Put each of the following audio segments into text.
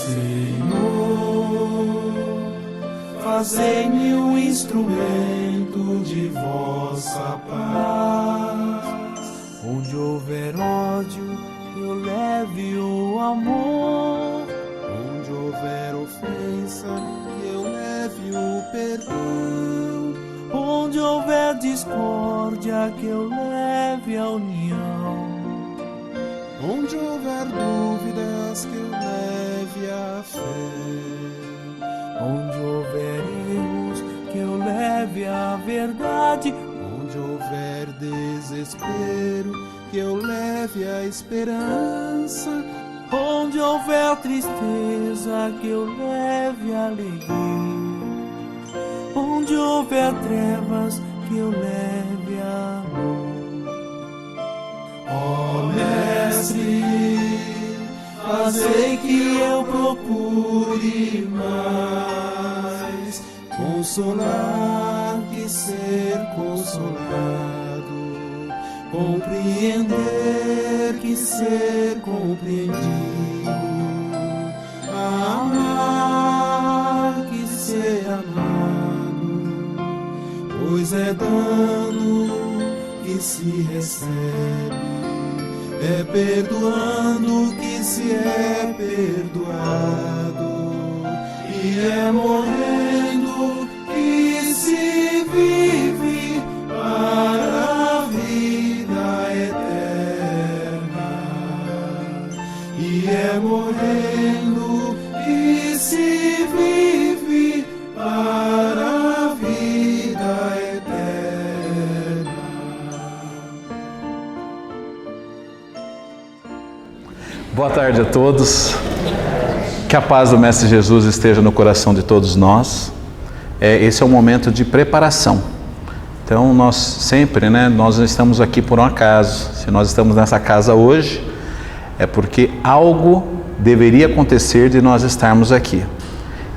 Senhor, fazei-me um instrumento de vossa paz. Onde houver ódio, eu leve o amor. Onde houver ofensa, eu leve o perdão. Onde houver discórdia, que eu leve a união. Onde houver dúvidas, que eu leve a fé. Onde houver erros, que eu leve a verdade. Onde houver desespero, que eu leve a esperança. Onde houver tristeza, que eu leve a alegria. Onde houver trevas, que eu leve a luz. Ó Mestre, fazei que eu procure mais consolar que ser consolado, compreender que ser compreendido, amar que ser amado, pois é dando que se recebe, é perdoando que se é perdoado, e é morrendo que se vive para a vida eterna, e é morrendo que se vive para a vida eterna. Boa tarde a todos. Que a paz do Mestre Jesus esteja no coração de todos nós. Esse é um momento de preparação. Então nós sempre, nós estamos aqui por um acaso. Se nós estamos nessa casa hoje, é porque algo deveria acontecer de nós estarmos aqui.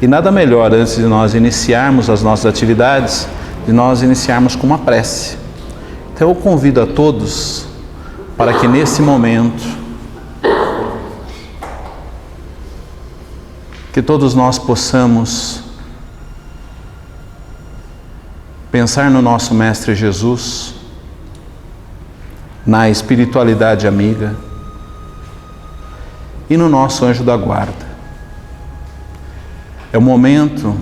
E nada melhor, antes de nós iniciarmos as nossas atividades, de nós iniciarmos com uma prece. Então eu convido a todos para que nesse momento, que todos nós possamos pensar no nosso Mestre Jesus, na espiritualidade amiga e no nosso anjo da guarda. É o momento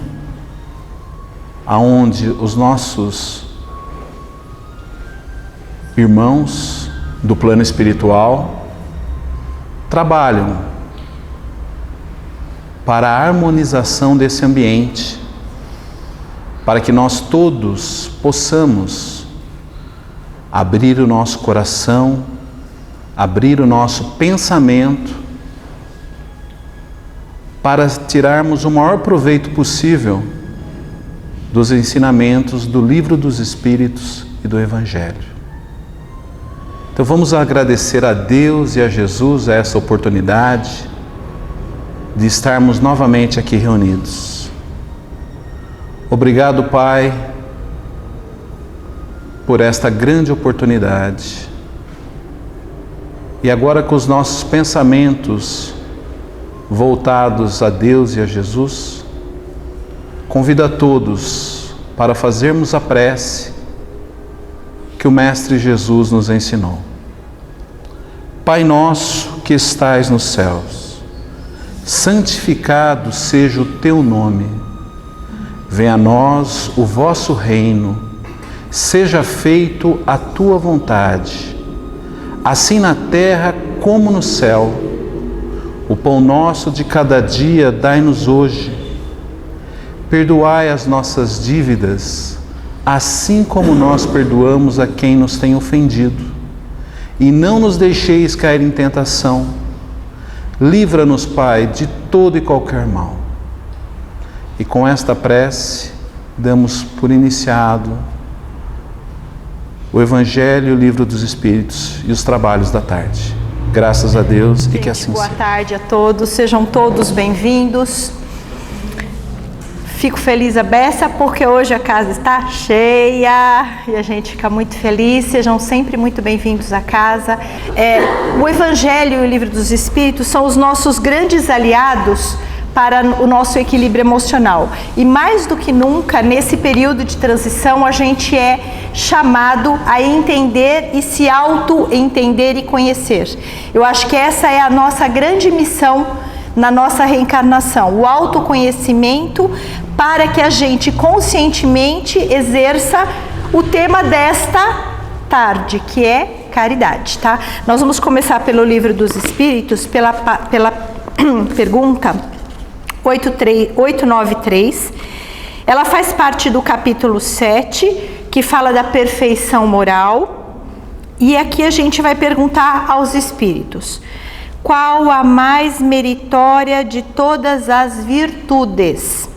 aonde os nossos irmãos do plano espiritual trabalham para a harmonização desse ambiente, para que nós todos possamos abrir o nosso coração, abrir o nosso pensamento, para tirarmos o maior proveito possível dos ensinamentos do Livro dos Espíritos e do Evangelho. Então vamos agradecer a Deus e a Jesus essa oportunidade de estarmos novamente aqui reunidos. Obrigado, Pai, por esta grande oportunidade. E agora, com os nossos pensamentos voltados a Deus e a Jesus, convido a todos para fazermos a prece que o Mestre Jesus nos ensinou. Pai nosso que estais nos céus, santificado seja o teu nome. Venha a nós o vosso reino. Seja feito a tua vontade, assim na terra como no céu. O pão nosso de cada dia dai-nos hoje. Perdoai as nossas dívidas, assim como nós perdoamos a quem nos tem ofendido. E não nos deixeis cair em tentação. Livra-nos, Pai, de todo e qualquer mal. E com esta prece, damos por iniciado o Evangelho, o Livro dos Espíritos e os trabalhos da tarde. Graças a Deus e que assim seja. Boa tarde a todos, sejam todos bem-vindos. Fico feliz a beça porque hoje a casa está cheia e a gente fica muito feliz. Sejam sempre muito bem-vindos à casa. O Evangelho e o Livro dos Espíritos são os nossos grandes aliados para o nosso equilíbrio emocional. E mais do que nunca, nesse período de transição, a gente é chamado a entender e se auto-entender e conhecer. Eu acho que essa é a nossa grande missão na nossa reencarnação, o autoconhecimento, para que a gente conscientemente exerça o tema desta tarde, que é caridade, tá? Nós vamos começar pelo Livro dos Espíritos, pela pergunta 893, ela faz parte do capítulo 7, que fala da perfeição moral, e aqui a gente vai perguntar aos espíritos: qual a mais meritória de todas as virtudes?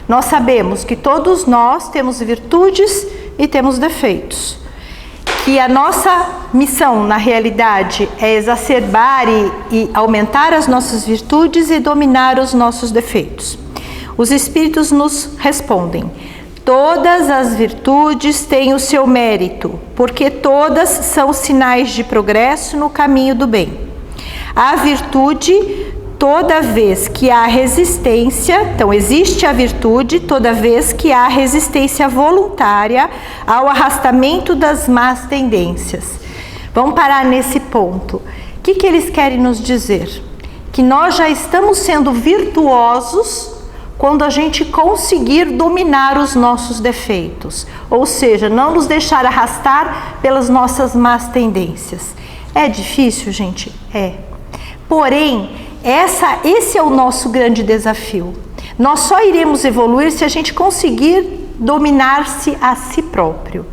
Nós sabemos que todos nós temos virtudes e temos defeitos, que a nossa missão, na realidade, é exacerbar e aumentar as nossas virtudes e dominar os nossos defeitos. Os espíritos nos respondem: todas as virtudes têm o seu mérito, porque todas são sinais de progresso no caminho do bem. A virtude, toda vez que há resistência, então existe a virtude toda vez que há resistência voluntária ao arrastamento das más tendências. Vamos parar nesse ponto. O que eles querem nos dizer? Que nós já estamos sendo virtuosos quando a gente conseguir dominar os nossos defeitos, ou seja, não nos deixar arrastar pelas nossas más tendências. É difícil, gente? É. Porém, esse é o nosso grande desafio. Nós só iremos evoluir se a gente conseguir dominar-se a si próprio.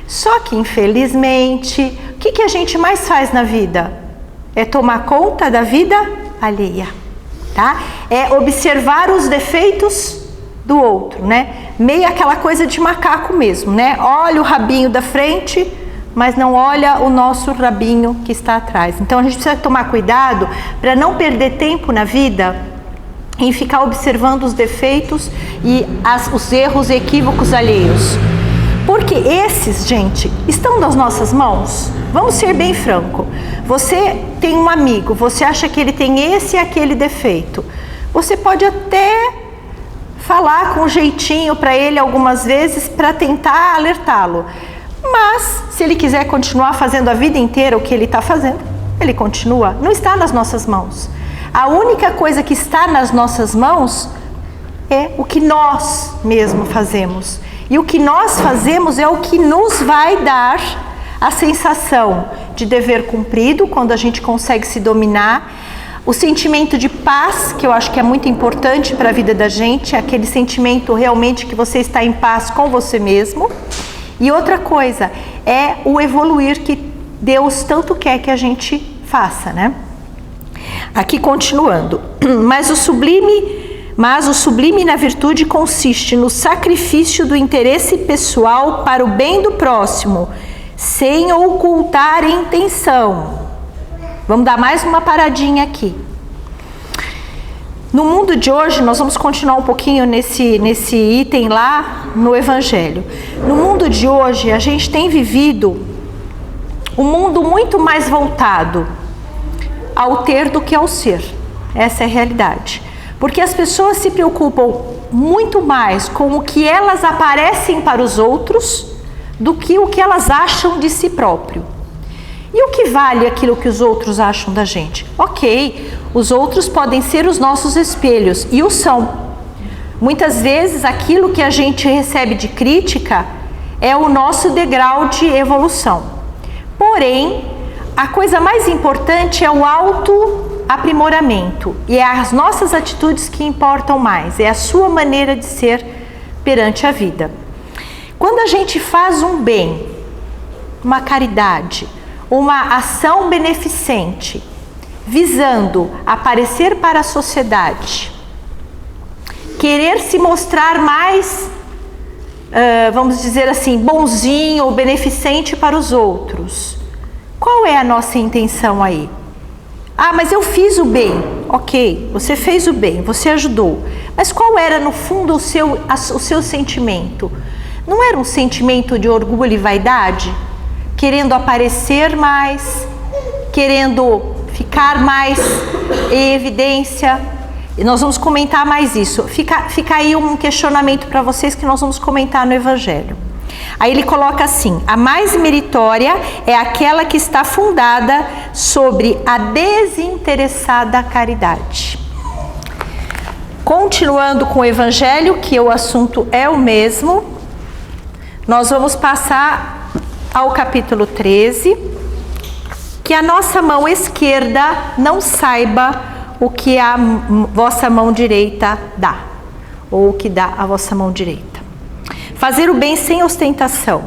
Só que, infelizmente, o que a gente mais faz na vida? É tomar conta da vida alheia, tá? É observar os defeitos do outro, né? Meio aquela coisa de macaco mesmo, né? Olha o rabinho da frente, mas não olha o nosso rabinho que está atrás. Então a gente precisa tomar cuidado para não perder tempo na vida em ficar observando os defeitos e os erros e equívocos alheios. Porque esses, gente, estão nas nossas mãos. Vamos ser bem franco. Você tem um amigo, você acha que ele tem esse e aquele defeito. Você pode até falar com jeitinho para ele algumas vezes para tentar alertá-lo. Mas, se ele quiser continuar fazendo a vida inteira o que ele está fazendo, ele continua. Não está nas nossas mãos. A única coisa que está nas nossas mãos é o que nós mesmos fazemos. E o que nós fazemos é o que nos vai dar a sensação de dever cumprido, quando a gente consegue se dominar. O sentimento de paz, que eu acho que é muito importante para a vida da gente, é aquele sentimento realmente que você está em paz com você mesmo. E outra coisa, é o evoluir que Deus tanto quer que a gente faça, né? Aqui continuando. Mas o sublime na virtude consiste no sacrifício do interesse pessoal para o bem do próximo, sem ocultar intenção. Vamos dar mais uma paradinha aqui. No mundo de hoje, nós vamos continuar um pouquinho nesse item lá no Evangelho. No mundo de hoje, a gente tem vivido um mundo muito mais voltado ao ter do que ao ser. Essa é a realidade. Porque as pessoas se preocupam muito mais com o que elas aparecem para os outros do que o que elas acham de si próprio. E o que vale aquilo que os outros acham da gente? Ok, os outros podem ser os nossos espelhos, e o são. Muitas vezes aquilo que a gente recebe de crítica é o nosso degrau de evolução. Porém, a coisa mais importante é o autoaprimoramento, e é as nossas atitudes que importam mais, é a sua maneira de ser perante a vida. Quando a gente faz um bem, uma caridade, uma ação beneficente, visando aparecer para a sociedade, querer se mostrar mais, vamos dizer assim, bonzinho ou beneficente para os outros, qual é a nossa intenção aí? Ah, mas eu fiz o bem. Ok, você fez o bem, você ajudou. Mas qual era no fundo o seu sentimento? Não era um sentimento de orgulho e vaidade? Querendo aparecer mais, querendo ficar mais em evidência, nós vamos comentar mais isso. Fica aí um questionamento para vocês que nós vamos comentar no Evangelho. Aí ele coloca assim: a mais meritória é aquela que está fundada sobre a desinteressada caridade. Continuando com o Evangelho, que o assunto é o mesmo, nós vamos passar ao capítulo 13, que a nossa mão esquerda não saiba o que a vossa mão direita dá, ou o que dá a vossa mão direita. Fazer o bem sem ostentação.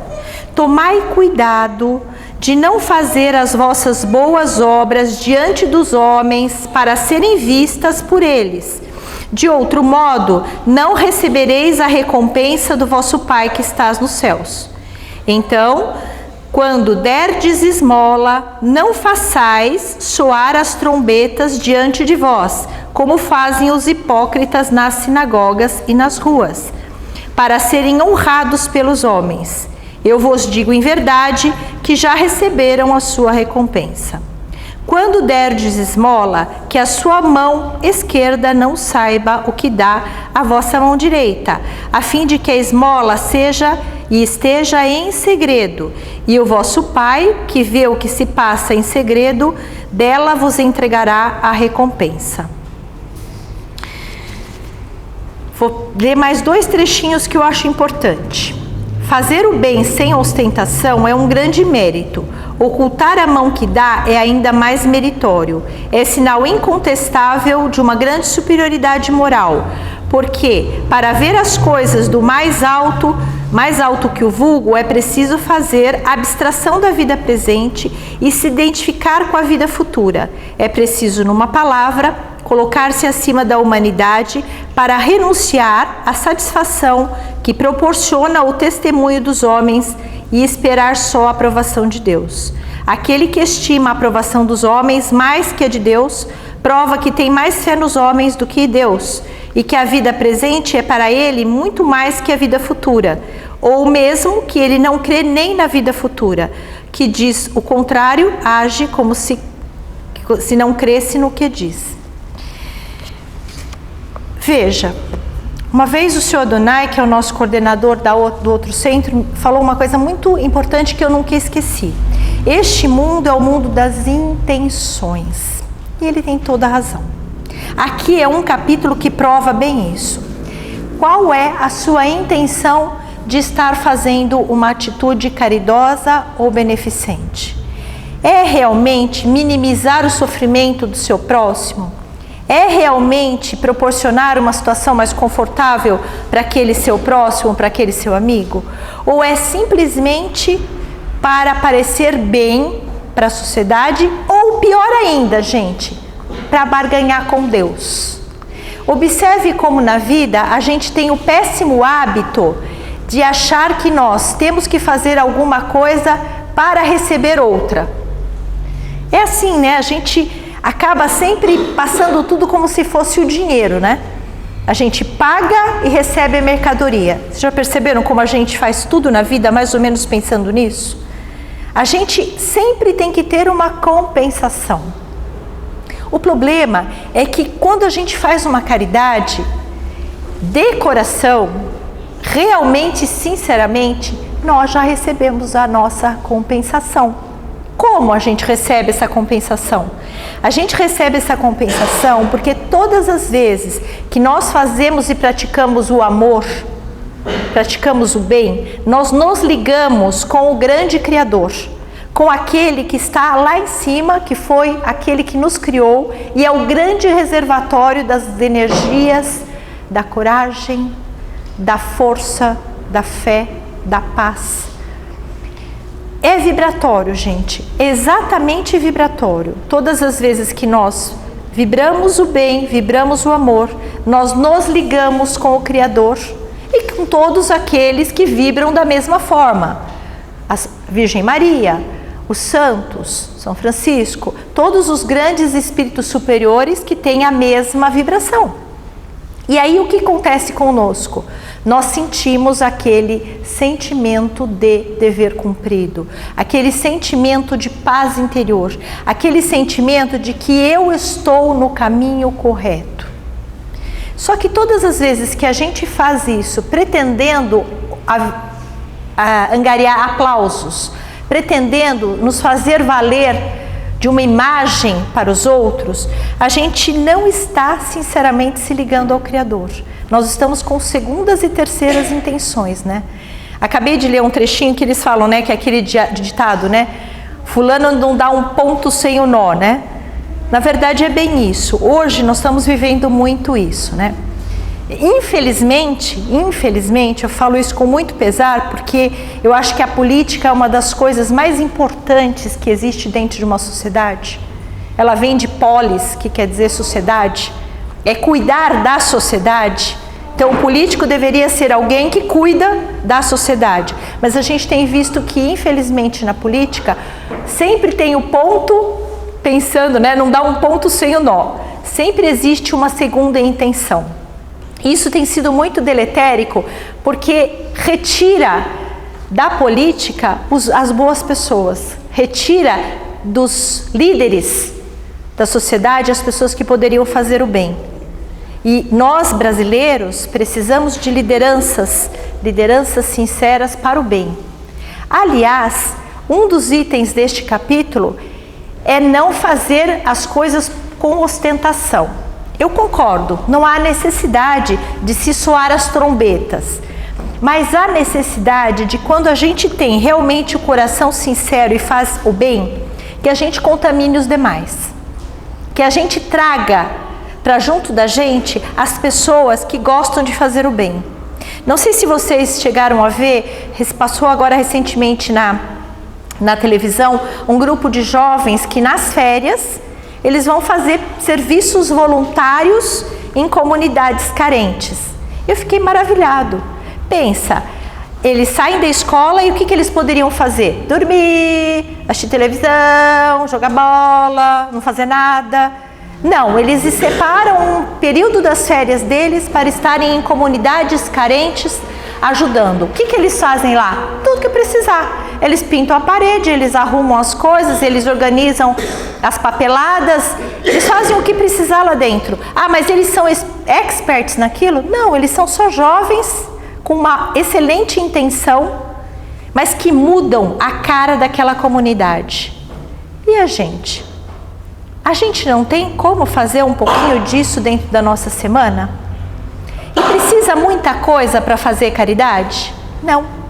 Tomai cuidado de não fazer as vossas boas obras diante dos homens para serem vistas por eles. De outro modo, não recebereis a recompensa do vosso Pai que estás nos céus. Então, quando derdes esmola, não façais soar as trombetas diante de vós, como fazem os hipócritas nas sinagogas e nas ruas, para serem honrados pelos homens. Eu vos digo em verdade que já receberam a sua recompensa. Quando derdes esmola, que a sua mão esquerda não saiba o que dá a vossa mão direita, a fim de que a esmola seja e esteja em segredo, e o vosso Pai, que vê o que se passa em segredo, dela vos entregará a recompensa. Vou ler mais 2 trechinhos que eu acho importante. Fazer o bem sem ostentação é um grande mérito. Ocultar a mão que dá é ainda mais meritório. É sinal incontestável de uma grande superioridade moral, porque para ver as coisas do mais alto que o vulgo, é preciso fazer abstração da vida presente e se identificar com a vida futura. É preciso, numa palavra, colocar-se acima da humanidade para renunciar à satisfação que proporciona o testemunho dos homens e esperar só a aprovação de Deus. Aquele que estima a aprovação dos homens mais que a de Deus, prova que tem mais fé nos homens do que Deus, e que a vida presente é para ele muito mais que a vida futura, ou mesmo que ele não crê nem na vida futura, que diz o contrário, age como se não cresce no que diz. Veja, uma vez o senhor Adonai, que é o nosso coordenador do outro centro, falou uma coisa muito importante que eu nunca esqueci. Este mundo é o mundo das intenções. E ele tem toda a razão. Aqui é um capítulo que prova bem isso. Qual é a sua intenção de estar fazendo uma atitude caridosa ou beneficente? É realmente minimizar o sofrimento do seu próximo? É realmente proporcionar uma situação mais confortável para aquele seu próximo, para aquele seu amigo? Ou é simplesmente para parecer bem para a sociedade? Ou pior ainda, gente, para barganhar com Deus? Observe como na vida a gente tem o péssimo hábito de achar que nós temos que fazer alguma coisa para receber outra. É assim, né? A gente acaba sempre passando tudo como se fosse o dinheiro, né? A gente paga e recebe a mercadoria. Vocês já perceberam como a gente faz tudo na vida mais ou menos pensando nisso? A gente sempre tem que ter uma compensação. O problema é que quando a gente faz uma caridade de coração, realmente, sinceramente, nós já recebemos a nossa compensação. Como a gente recebe essa compensação? A gente recebe essa compensação porque todas as vezes que nós fazemos e praticamos o amor, praticamos o bem, nós nos ligamos com o grande Criador, com aquele que está lá em cima, que foi aquele que nos criou e é o grande reservatório das energias, da coragem, da força, da fé, da paz. É vibratório, gente, exatamente vibratório. Todas as vezes que nós vibramos o bem, vibramos o amor, nós nos ligamos com o Criador e com todos aqueles que vibram da mesma forma. A Virgem Maria, os santos, São Francisco, todos os grandes espíritos superiores que têm a mesma vibração. E aí o que acontece conosco? Nós sentimos aquele sentimento de dever cumprido, aquele sentimento de paz interior, aquele sentimento de que eu estou no caminho correto. Só que todas as vezes que a gente faz isso pretendendo angariar aplausos, pretendendo nos fazer valer de uma imagem para os outros, a gente não está sinceramente se ligando ao Criador. Nós estamos com segundas e terceiras intenções, né? Acabei de ler um trechinho que eles falam, né, que é aquele ditado, né? Fulano não dá um ponto sem o nó, né? Na verdade é bem isso. Hoje nós estamos vivendo muito isso, né? Infelizmente, eu falo isso com muito pesar, porque eu acho que a política é uma das coisas mais importantes que existe dentro de uma sociedade. Ela vem de polis, que quer dizer sociedade, é cuidar da sociedade. Então o político deveria ser alguém que cuida da sociedade, mas a gente tem visto que infelizmente na política sempre tem o ponto pensando, né, não dá um ponto sem o nó, sempre existe uma segunda intenção. Isso tem sido muito deletérico, porque retira da política as boas pessoas, retira dos líderes da sociedade as pessoas que poderiam fazer o bem. E nós, brasileiros, precisamos de lideranças sinceras para o bem. Aliás, um dos itens deste capítulo é não fazer as coisas com ostentação. Eu concordo, não há necessidade de se soar as trombetas, mas há necessidade de, quando a gente tem realmente o coração sincero e faz o bem, que a gente contamine os demais, que a gente traga para junto da gente as pessoas que gostam de fazer o bem. Não sei se vocês chegaram a ver, passou agora recentemente na televisão, um grupo de jovens que nas férias eles vão fazer serviços voluntários em comunidades carentes. Eu fiquei maravilhado. Pensa, eles saem da escola e o que eles poderiam fazer? Dormir, assistir televisão, jogar bola, não fazer nada. Não, eles se separam um período das férias deles para estarem em comunidades carentes ajudando. O que eles fazem lá? Tudo que precisar. Eles pintam a parede, eles arrumam as coisas, eles organizam as papeladas, eles fazem o que precisar lá dentro. Ah, mas eles são experts naquilo? Não, eles são só jovens com uma excelente intenção, mas que mudam a cara daquela comunidade. E a gente? A gente não tem como fazer um pouquinho disso dentro da nossa semana? E precisa muita coisa para fazer caridade? Não.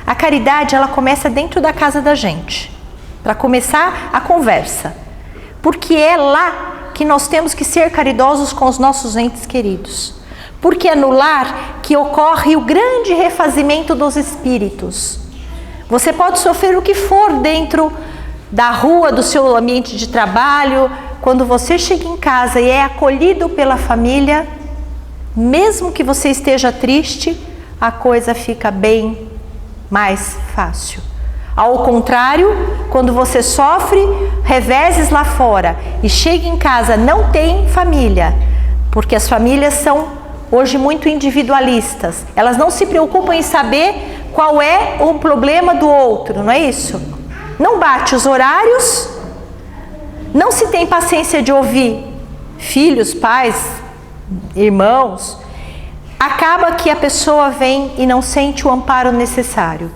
A caridade, ela começa dentro da casa da gente, para começar a conversa. Porque é lá que nós temos que ser caridosos com os nossos entes queridos. Porque é no lar que ocorre o grande refazimento dos espíritos. Você pode sofrer o que for dentro da rua, do seu ambiente de trabalho. Quando você chega em casa e é acolhido pela família, mesmo que você esteja triste, a coisa fica bem mais fácil. Ao contrário, quando você sofre reveses lá fora e chega em casa, não tem família, porque as famílias são hoje muito individualistas. Elas não se preocupam em saber qual é o problema do outro, não é isso? Não bate os horários, não se tem paciência de ouvir filhos, pais, irmãos. Acaba que a pessoa vem e não sente o amparo necessário.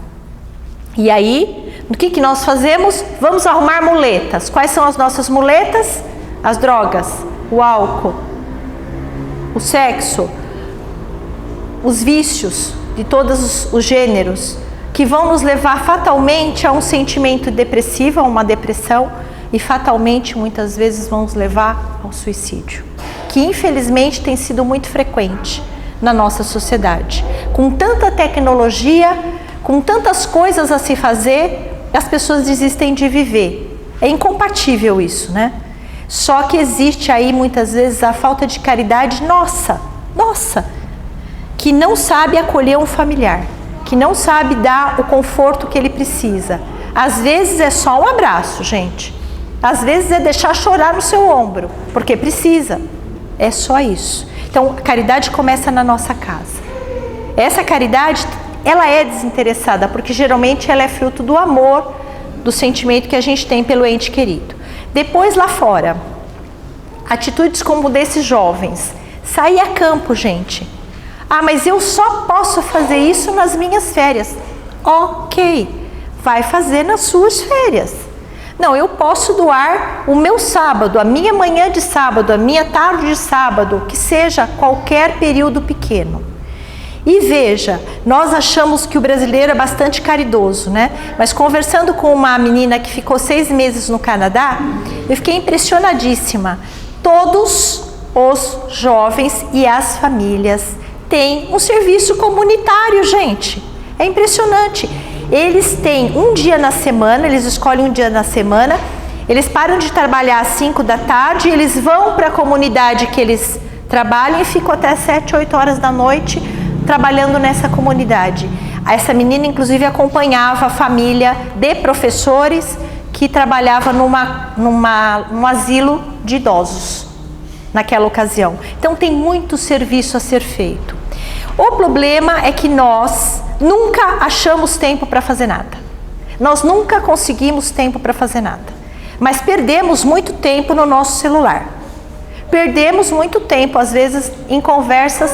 E aí, o que nós fazemos? Vamos arrumar muletas. Quais são as nossas muletas? As drogas, o álcool, o sexo, os vícios de todos os gêneros, que vão nos levar fatalmente a um sentimento depressivo, a uma depressão, e fatalmente, muitas vezes, vão nos levar ao suicídio, que infelizmente tem sido muito frequente na nossa sociedade. Com tanta tecnologia, com tantas coisas a se fazer, as pessoas desistem de viver. É incompatível isso, né? Só que existe aí muitas vezes a falta de caridade nossa, que não sabe acolher um familiar, que não sabe dar o conforto que ele precisa. Às vezes é só um abraço, gente. Às vezes é deixar chorar no seu ombro, porque precisa. É só isso. Então, a caridade começa na nossa casa. Essa caridade, ela é desinteressada, porque geralmente ela é fruto do amor, do sentimento que a gente tem pelo ente querido. Depois, lá fora, atitudes como desses jovens, Sair a campo, gente. Ah, mas eu só posso fazer isso nas minhas férias. Ok, vai fazer nas suas férias. Não, eu posso doar o meu sábado, a minha manhã de sábado, a minha tarde de sábado, que seja qualquer período pequeno. E veja, nós achamos que o brasileiro é bastante caridoso, né? Mas conversando com uma menina que ficou 6 meses no Canadá, eu fiquei impressionadíssima. Todos os jovens e as famílias têm um serviço comunitário, gente. É impressionante. Eles têm um dia na semana, eles escolhem um dia na semana, eles param de trabalhar às 5 da tarde, eles vão para a comunidade que eles trabalham e ficam até 7, 8 horas da noite trabalhando nessa comunidade. Essa menina, inclusive, acompanhava a família de professores que trabalhava num asilo de idosos naquela ocasião. Então, tem muito serviço a ser feito. O problema é que nós nunca achamos tempo para fazer nada. Nós nunca conseguimos tempo para fazer nada. Mas perdemos muito tempo no nosso celular. Perdemos muito tempo, às vezes, em conversas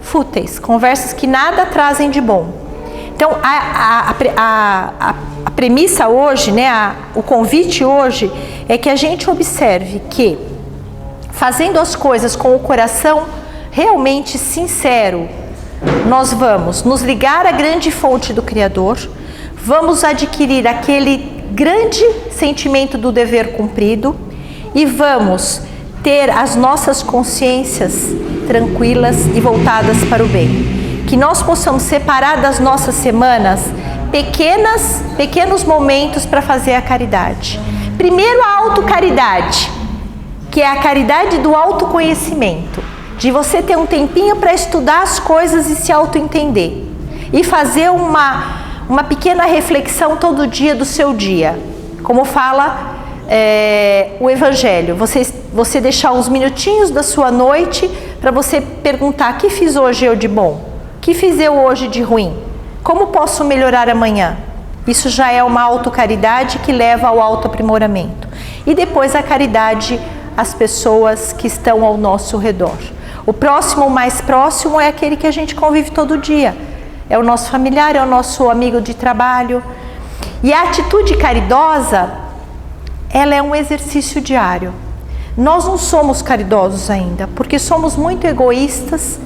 fúteis, conversas que nada trazem de bom. Então, a premissa hoje, né, o convite hoje é que a gente observe que, fazendo as coisas com o coração realmente sincero, nós vamos nos ligar à grande fonte do Criador, vamos adquirir aquele grande sentimento do dever cumprido e vamos ter as nossas consciências tranquilas e voltadas para o bem. Que nós possamos separar das nossas semanas pequenos momentos para fazer a caridade. Primeiro, a autocaridade, que é a caridade do autoconhecimento, de você ter um tempinho para estudar as coisas e se autoentender, e fazer uma pequena reflexão todo dia do seu dia, como fala o Evangelho, você deixar uns minutinhos da sua noite para você perguntar: o que fiz hoje eu de bom? O que fiz eu hoje de ruim? Como posso melhorar amanhã? Isso já é uma autocaridade que leva ao autoaprimoramento. E depois a caridade às pessoas que estão ao nosso redor. O próximo, o mais próximo, é aquele que a gente convive todo dia. É o nosso familiar, é o nosso amigo de trabalho. E a atitude caridosa, ela é um exercício diário. Nós não somos caridosos ainda, porque somos muito egoístas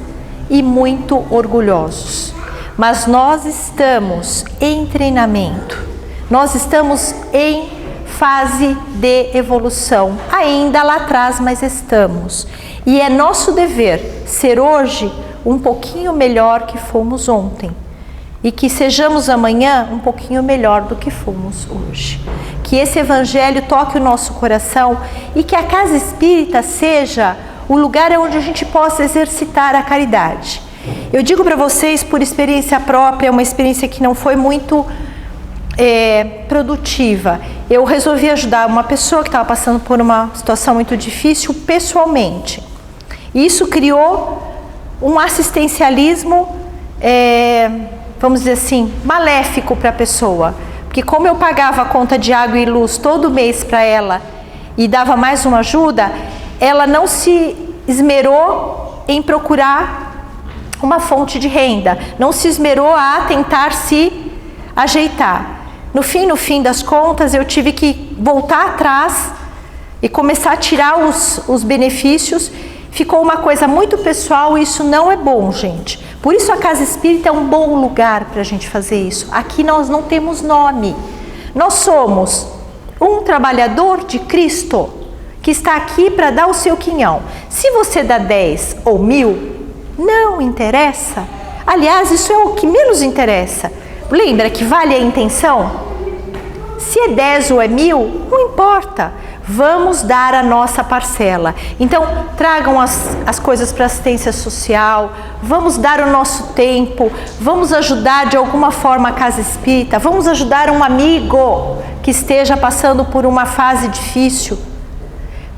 e muito orgulhosos. Mas nós estamos em treinamento, nós estamos em fase de evolução, ainda lá atrás, mas estamos. E é nosso dever ser hoje um pouquinho melhor que fomos ontem. E que sejamos amanhã um pouquinho melhor do que fomos hoje. Que esse Evangelho toque o nosso coração e que a Casa Espírita seja o lugar onde a gente possa exercitar a caridade. Eu digo para vocês, por experiência própria, uma experiência que não foi muito produtiva. Eu resolvi ajudar uma pessoa que estava passando por uma situação muito difícil pessoalmente. E isso criou um assistencialismo, vamos dizer assim, maléfico para a pessoa. Porque como eu pagava a conta de água e luz todo mês para ela e dava mais uma ajuda, ela não se esmerou em procurar uma fonte de renda, não se esmerou a tentar se ajeitar. No fim das contas, eu tive que voltar atrás e começar a tirar os benefícios. Ficou uma coisa muito pessoal e isso não é bom, gente. Por isso a Casa Espírita é um bom lugar para a gente fazer isso. Aqui nós não temos nome. Nós somos um trabalhador de Cristo que está aqui para dar o seu quinhão. Se você dá 10 ou 1000, não interessa. Aliás, isso é o que menos interessa. Lembra que vale a intenção? Se é 10 ou é 1000, não importa. Vamos dar a nossa parcela. Então, tragam as coisas para assistência social, vamos dar o nosso tempo, vamos ajudar de alguma forma a Casa Espírita, vamos ajudar um amigo que esteja passando por uma fase difícil,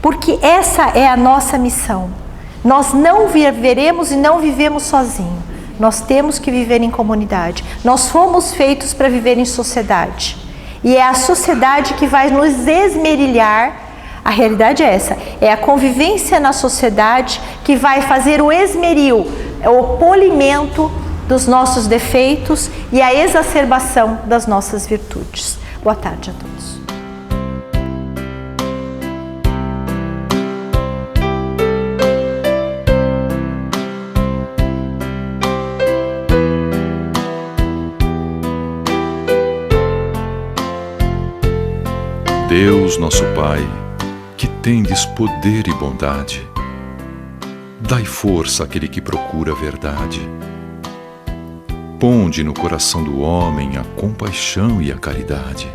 porque essa é a nossa missão. Nós não viveremos e não vivemos sozinhos. Nós temos que viver em comunidade. Nós fomos feitos para viver em sociedade. E é a sociedade que vai nos esmerilhar A realidade é essa, é a convivência na sociedade que vai fazer o esmeril, o polimento dos nossos defeitos e a exacerbação das nossas virtudes. Boa tarde a todos. Deus, nosso Pai, que tendes poder e bondade, dai força àquele que procura a verdade. Ponde no coração do homem a compaixão e a caridade.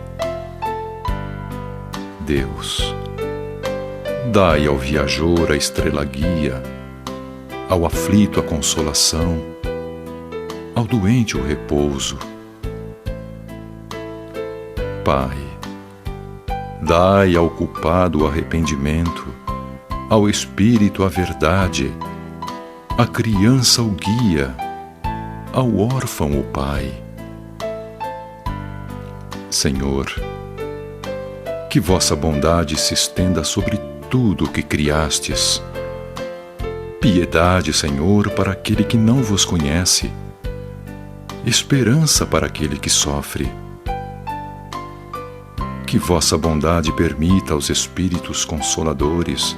Deus, dai ao viajor a estrela guia, ao aflito a consolação, ao doente o repouso. Pai, dai ao culpado o arrependimento, ao espírito a verdade, à criança o guia, ao órfão o pai. Senhor, que vossa bondade se estenda sobre tudo o que criastes. Piedade, Senhor, para aquele que não vos conhece, esperança para aquele que sofre. Que vossa bondade permita aos Espíritos Consoladores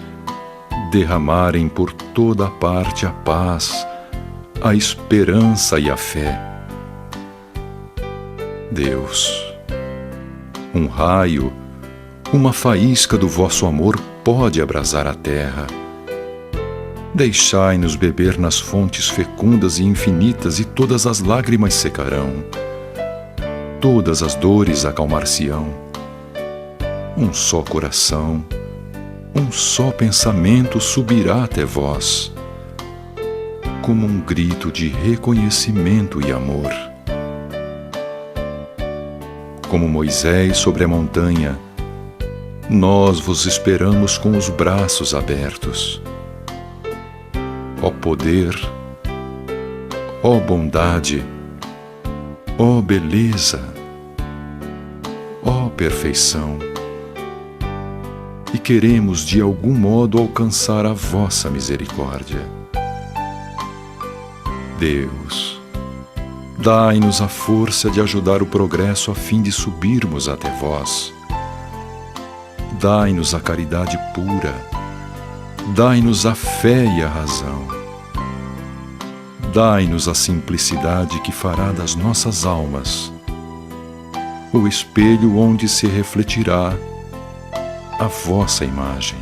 derramarem por toda a parte a paz, a esperança e a fé. Deus, um raio, uma faísca do vosso amor pode abrasar a terra. Deixai-nos beber nas fontes fecundas e infinitas e todas as lágrimas secarão. Todas as dores acalmar-se-ão. Um só coração, um só pensamento subirá até vós, como um grito de reconhecimento e amor. Como Moisés sobre a montanha, nós vos esperamos com os braços abertos. Ó poder, ó bondade, ó beleza, ó perfeição. E queremos de algum modo alcançar a vossa misericórdia. Deus, dai-nos a força de ajudar o progresso a fim de subirmos até vós. Dai-nos a caridade pura, dai-nos a fé e a razão. Dai-nos a simplicidade que fará das nossas almas o espelho onde se refletirá a vossa imagem.